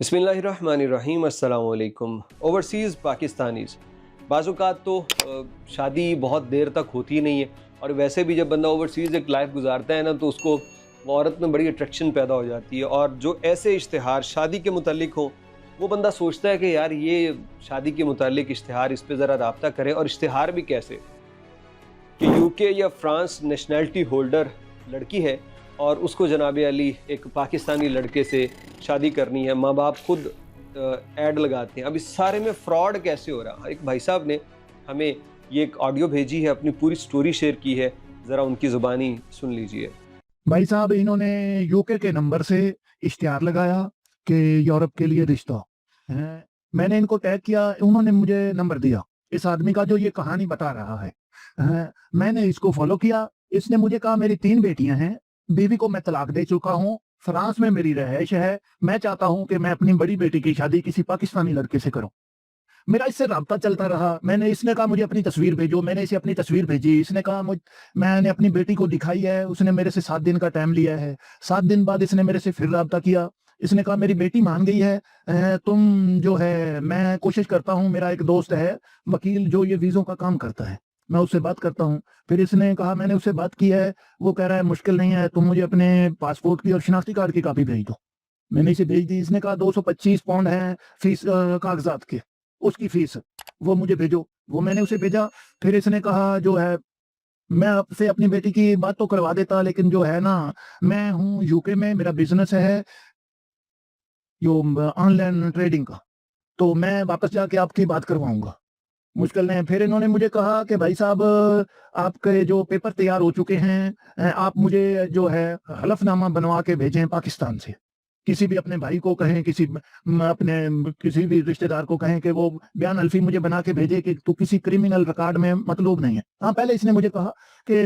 बिस्मिल्लाहिर्रहमानिर्रहीम अस्सलाम वालेकुम। ओवरसीज़ पाकिस्तानीज़ बाज़ औक़ात तो शादी बहुत देर तक होती नहीं है, और वैसे भी जब बंदा ओवरसीज़ एक लाइफ गुजारता है ना, तो उसको वो औरत में बड़ी अट्रैक्शन पैदा हो जाती है। और जो ऐसे इश्तिहार शादी के मुतालिक हो, वो बंदा सोचता है कि यार ये शादी के मुतालिक इश्तिहार, इस पे ज़रा राब्ता करें। और इश्तिहार भी कैसे कि यूके या फ्रांस नेशनैलिटी होल्डर लड़की है और उसको जनाब अली एक पाकिस्तानी लड़के से शादी करनी है, माँ बाप खुद ऐड लगाते हैं। अब इस सारे में फ्रॉड कैसे हो रहा है? एक भाई साहब ने हमें ये एक ऑडियो भेजी है, अपनी पूरी स्टोरी शेयर की है, ज़रा उनकी ज़ुबानी सुन लीजिए। भाई साहब, इन्होंने यूके के नंबर से इश्तिहार लगाया कि यूरोप के लिए रिश्ता है। मैंने इनको टैग किया, उन्होंने मुझे नंबर दिया इस आदमी का जो ये कहानी बता रहा है। मैंने इसको फॉलो किया। इसने मुझे कहा मेरी 3 बेटियां हैं, बीवी को मैं तलाक दे चुका हूँ, फ्रांस में मेरी रहायश है, मैं चाहता हूँ कि मैं अपनी बड़ी बेटी की शादी किसी पाकिस्तानी लड़के से करूँ। मेरा इससे राब्ता चलता रहा। इसने कहा मुझे अपनी तस्वीर भेजो, मैंने इसे अपनी तस्वीर भेजी। इसने कहा मैंने अपनी बेटी को दिखाई है, उसने मेरे से 7 दिन का टाइम लिया है। 7 दिन बाद इसने मेरे से फिर राब्ता किया। इसने कहा मेरी बेटी मान गई है, तुम जो है, मैं कोशिश करता हूँ, मेरा एक दोस्त है वकील जो ये वीज़ों का काम करता है, मैं उससे बात करता हूँ। फिर इसने कहा मैंने उससे बात की है, वो कह रहा है मुश्किल नहीं है, तुम मुझे अपने पासपोर्ट की और शनाख्ती कार्ड की कॉपी भेज दो। मैंने इसे भेज दी। इसने कहा 225 पाउंड है फीस, कागजात के, उसकी फीस, वो मुझे भेजो। वो मैंने उसे भेजा। फिर इसने कहा जो है, मैं आपसे अपनी बेटी की बात तो करवा देता, लेकिन जो है ना, मैं हूँ यूके में, मेरा बिजनेस है जो ऑनलाइन ट्रेडिंग का, तो मैं वापस जाके आपकी बात करवाऊंगा, मुश्किल नहीं है। फिर इन्होंने मुझे कहा कि भाई साहब, आपके जो पेपर तैयार हो चुके हैं, आप मुझे जो है हलफनामा बनवा के भेजें पाकिस्तान से। किसी भी अपने भाई को कहें, किसी भी रिश्तेदार को कहें कि वो बयान हल्फी मुझे बना के भेजे कि तू किसी क्रिमिनल रिकॉर्ड में मतलूब नहीं है। हाँ, पहले इसने मुझे कहा कि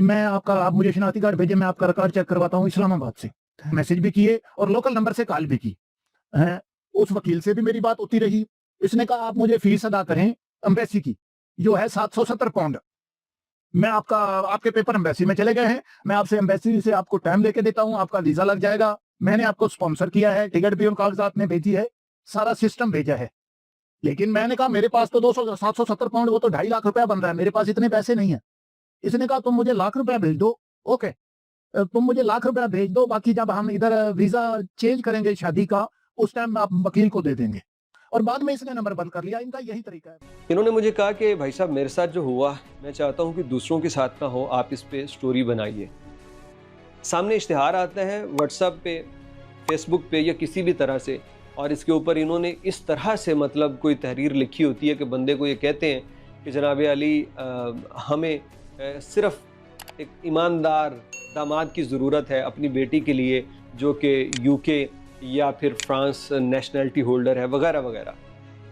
आप मुझे शनाख्ती कार्ड भेजें, मैं आपका रिकॉर्ड चेक करवाता हूँ इस्लामाबाद से। मैसेज भी किए और लोकल नंबर से कॉल भी की। हैं, उस वकील से भी मेरी बात होती रही। इसने कहा आप मुझे फीस अदा करें एम्बेसी की, जो है 770 पाउंड। मैं आपके पेपर एम्बेसी में चले गए हैं, मैं आपसे एम्बेसी से आपको टाइम लेके देता हूँ, आपका वीजा लग जाएगा। मैंने आपको स्पॉन्सर किया है, टिकट भी उन कागजात में भेजी है, सारा सिस्टम भेजा है। लेकिन मैंने कहा मेरे पास तो 770 पाउंड, वो तो 2.5 लाख रुपया बन रहा है, मेरे पास इतने पैसे नहीं है। इसने कहा तुम मुझे लाख रुपया भेज दो। ओके, तुम मुझे लाख रुपया भेज दो, बाकी जब हम इधर वीजा चेंज करेंगे शादी का, उस टाइम आप वकील को दे देंगे। और बाद में इसने नंबर बंद कर लिया। इनका यही तरीका है। इन्होंने मुझे कहा कि भाई साहब, मेरे साथ जो हुआ, मैं चाहता हूँ कि दूसरों के साथ ना हो, आप इस पे स्टोरी बनाइए। सामने इश्तिहार आता है व्हाट्सएप पे, फेसबुक पे या किसी भी तरह से, और इसके ऊपर इन्होंने इस तरह से मतलब कोई तहरीर लिखी होती है कि बंदे को ये कहते हैं कि जनाब अली, हमें सिर्फ एक ईमानदार दामाद की ज़रूरत है अपनी बेटी के लिए, जो कि यूके या फिर फ्रांस नेशनैलिटी होल्डर है, वगैरह वगैरह।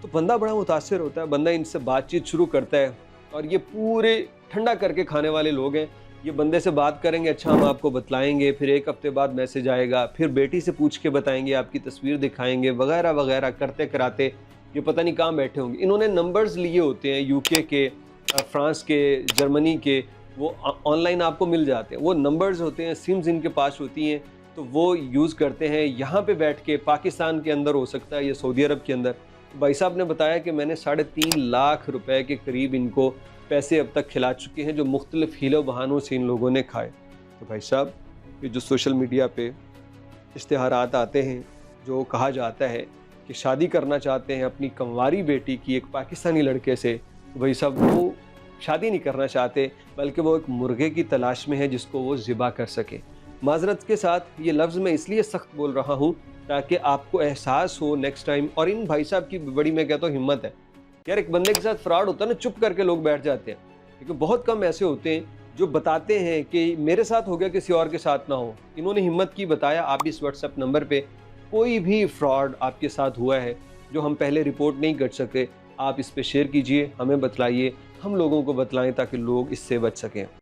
तो बंदा बड़ा मुतासिर होता है, बंदा इनसे बातचीत शुरू करता है, और ये पूरे ठंडा करके खाने वाले लोग हैं। ये बंदे से बात करेंगे, अच्छा हम आपको बतलाएंगे, फिर 1 हफ्ते बाद मैसेज आएगा, फिर बेटी से पूछ के बताएंगे, आपकी तस्वीर दिखाएंगे, वगैरह वगैरह करते कराते ये पता नहीं कहाँ बैठे होंगे। इन्होंने नंबर्स लिए होते हैं यूके के, फ्रांस के, जर्मनी के, वो ऑनलाइन आपको मिल जाते हैं। वो नंबर्स होते हैं, सिम्स इनके पास होती हैं, तो वो यूज़ करते हैं यहाँ पे बैठ के, पाकिस्तान के अंदर हो सकता है या सऊदी अरब के अंदर। भाई साहब ने बताया कि मैंने 3.5 लाख रुपए के करीब इनको पैसे अब तक खिला चुके हैं, जो मुख्तलिफ हीलो बहानों से इन लोगों ने खाए। तो भाई साहब, ये जो सोशल मीडिया पे इश्तिहारात आते हैं, जो कहा जाता है कि शादी करना चाहते हैं अपनी कंवारी बेटी की एक पाकिस्तानी लड़के से, तो भाई साहब वो शादी नहीं करना चाहते, बल्कि वो एक मुर्गे की तलाश में है जिसको वो ज़िबा कर सके। माज़रत के साथ ये लफ्ज़ मैं इसलिए सख्त बोल रहा हूँ ताकि आपको एहसास हो नेक्स्ट टाइम। और इन भाई साहब की बड़ी, मैं कहता हूँ, हिम्मत है। यार, एक बंदे के साथ फ्रॉड होता है ना, चुप करके लोग बैठ जाते हैं, क्योंकि बहुत कम ऐसे होते हैं जो बताते हैं कि मेरे साथ हो गया, किसी और के साथ ना हो। इन्होंने हिम्मत की, बताया। आप इस व्हाट्सएप नंबर पे कोई भी फ्रॉड आपके साथ हुआ है जो हम पहले रिपोर्ट नहीं कर सके, आप इस पे शेयर कीजिए, हमें बतलाइए, हम लोगों को बतलाएं ताकि लोग इससे बच सकें।